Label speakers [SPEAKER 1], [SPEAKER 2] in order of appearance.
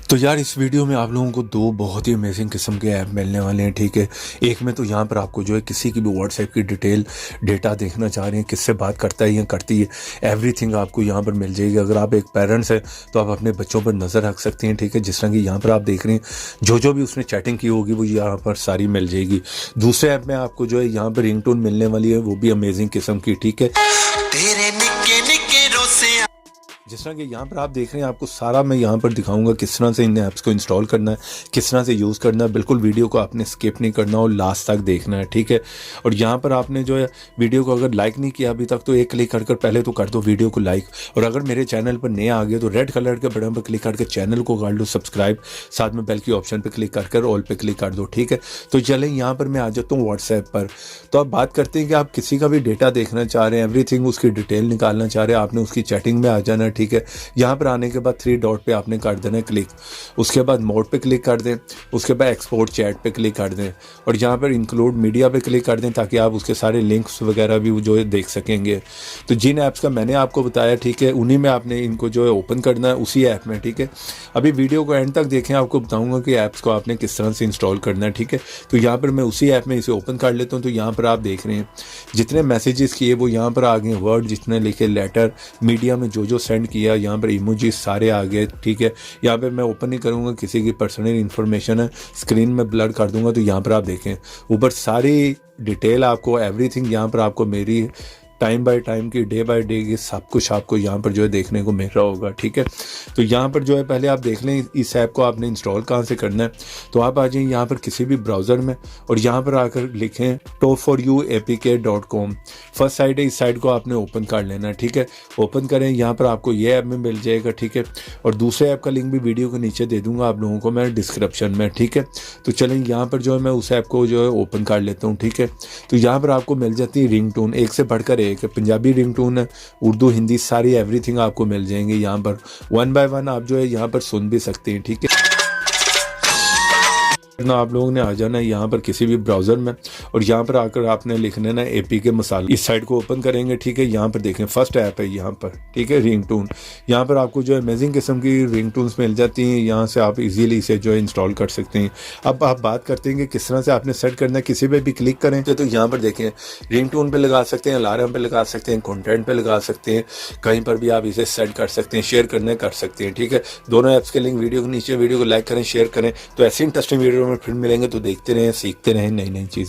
[SPEAKER 1] तो यार इस वीडियो में आप लोगों को दो बहुत ही अमेजिंग किस्म के ऐप मिलने वाले हैं। ठीक है, एक में तो यहाँ पर आपको जो है किसी की भी व्हाट्सएप की डिटेल डेटा देखना चाह रहे हैं, किससे बात करता है या करती है, एवरीथिंग आपको यहाँ पर मिल जाएगी। अगर आप एक पेरेंट्स हैं तो आप अपने बच्चों पर नज़र रख सकते हैं। ठीक है, जिस तरह की यहाँ पर आप देख रहे हैं, जो भी उसने चैटिंग की होगी वो यहाँ पर सारी मिल जाएगी। दूसरे ऐप में आपको जो है यहाँ पर रिंगटोन मिलने वाली है, वो भी अमेजिंग किस्म की। ठीक है,
[SPEAKER 2] तेरे निक्के निक्के रोसे
[SPEAKER 1] जिस तरह कि यहाँ पर आप देख रहे हैं, आपको सारा मैं यहाँ पर दिखाऊंगा किस तरह से इन ऐप्स को इंस्टॉल करना है, किस तरह से यूज़ करना है। बिल्कुल वीडियो को आपने स्किप नहीं करना और लास्ट तक देखना है। ठीक है, और यहाँ पर आपने जो है वीडियो को अगर लाइक नहीं किया अभी तक तो एक क्लिक कर पहले तो कर दो वीडियो को लाइक, और अगर मेरे चैनल पर नए आ गए तो रेड कलर के बटन पर क्लिक करके चैनल को कर लो सब्सक्राइब, साथ में बेल की ऑप्शन पर क्लिक कर ऑल पे क्लिक कर दो। ठीक है, तो चलें यहाँ पर मैं आ जाता हूँ व्हाट्सएप पर। तो आप बात करते हैं कि आप किसी का भी डेटा देखना चाह रहे हैं, एवरीथिंग उसकी डिटेल निकालना चाह रहे हैं, आपने उसकी चैटिंग में आ जाना है। ठीक है, यहाँ पर आने के बाद 3 डॉट पे आपने कर देना है क्लिक, उसके बाद मोड पे क्लिक कर दें, उसके बाद एक्सपोर्ट चैट पे क्लिक कर दें और यहाँ पर इंक्लूड मीडिया पे क्लिक कर दें ताकि आप उसके सारे लिंक्स वगैरह भी जो है देख सकेंगे। तो जिन ऐप्स का मैंने आपको बताया, ठीक है, उन्हीं में आपने इनको जो है ओपन करना है उसी ऐप में। ठीक है, अभी वीडियो को एंड तक देखें, आपको बताऊँगा कि ऐप्स को आपने किस तरह से इंस्टॉल करना है। ठीक है, तो यहाँ पर मैं उसी ऐप में इसे ओपन कर लेता हूँ। तो यहाँ पर आप देख रहे हैं जितने मैसेजेस किए वो यहाँ पर आ गए, वर्ड जितने लिखे, लेटर, मीडिया में जो सेंड किया, यहाँ पर इमोजी सारे आ गए। ठीक है, यहाँ पे मैं ओपन नहीं करूँगा, किसी की पर्सनल इन्फॉर्मेशन है, स्क्रीन में ब्लर कर दूंगा। तो यहाँ पर आप देखें ऊपर सारी डिटेल आपको, एवरीथिंग यहाँ पर आपको मेरी टाइम बाय टाइम की, डे बाय डे की सब कुछ आपको यहाँ पर जो है देखने को मिल रहा होगा। ठीक है, तो यहाँ पर जो है पहले आप देख लें इस ऐप को आपने इंस्टॉल कहाँ से करना है। तो आप आ जाइए यहाँ पर किसी भी ब्राउज़र में और यहाँ पर आकर लिखें top4uapk.com। फर्स्ट साइट है, इस साइट को आपने ओपन कर लेना है। ठीक है, ओपन करें, यहाँ पर आपको ये ऐप में मिल जाएगा। ठीक है, और दूसरे ऐप का लिंक भी वीडियो के नीचे दे दूँगा आप लोगों को मैं डिस्क्रिप्शन में। ठीक है, तो चलें यहाँ पर जो है मैं उस ऐप को जो है ओपन कर लेता हूँ। ठीक है, तो यहाँ पर आपको मिल जाती है रिंगटोन, एक से बढ़कर एक है। पंजाबी रिंगटोन है, उर्दू, हिंदी, सारी एवरीथिंग आपको मिल जाएंगे। यहाँ पर 1 बाय 1 आप जो है यहाँ पर सुन भी सकते हैं। ठीक है, ना आप लोगों ने आ जाना है यहाँ पर किसी भी ब्राउज़र में और यहाँ पर आकर आपने लिखना ना APK मसाला, इस साइट को ओपन करेंगे। ठीक है, यहाँ पर देखें फर्स्ट ऐप है यहाँ पर। ठीक है, रिंगटोन, यहाँ पर आपको जो है अमेजिंग किस्म की रिंगटोन्स मिल जाती हैं, यहाँ से आप इजीली इसे जो है इंस्टॉल कर सकते हैं। अब आप बात करते हैं कि किस तरह से आपने सेट करना है। किसी पे भी क्लिक करें तो यहाँ पर देखें रिंगटोन पे लगा सकते हैं, अलार्म पे लगा सकते हैं, कंटेंट पे लगा सकते हैं, कहीं पर भी आप इसे सेट कर सकते हैं, शेयर करने कर सकते हैं। ठीक है, दोनों ऐप्स के लिंक वीडियो के नीचे, वीडियो को लाइक करें, शेयर करें। तो ऐसी इंटरेस्टिंग वीडियो में फिर मिलेंगे, तो देखते रहें, सीखते रहें नई नई चीज़ें।